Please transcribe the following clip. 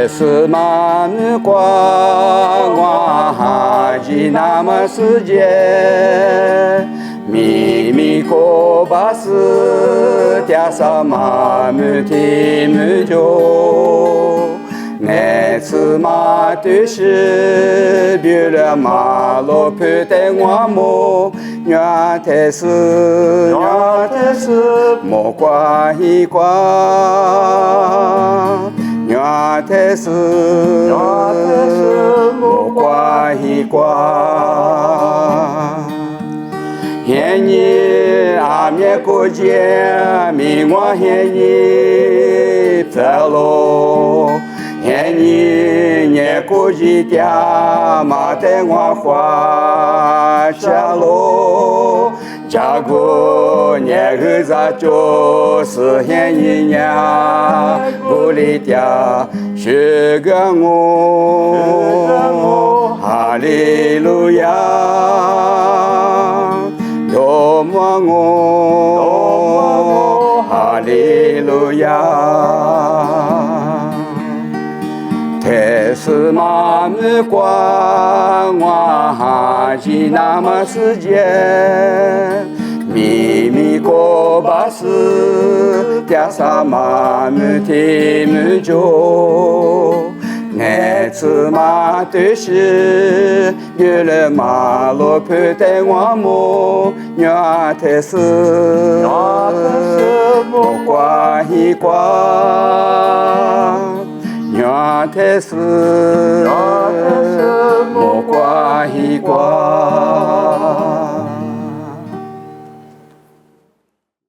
是马女光，我哈吉那么世界，秘密可把事，加上马女提木就，那次马对是，别了马路不带我摸，原来是莫挂一挂。原来是莫挂一挂，现你阿面过节，明我现你走路，现你年过节点，马带我花下路。家过年后咱就是现一年，屋里的学个我，哈利路亚，多么我，哈利路亚。太是马木光，我哈吉那么世界，秘密可把事，加上马木提木就，那次马对是，有了马路不带我摸，原来是莫挂一挂。原来是莫挂一挂。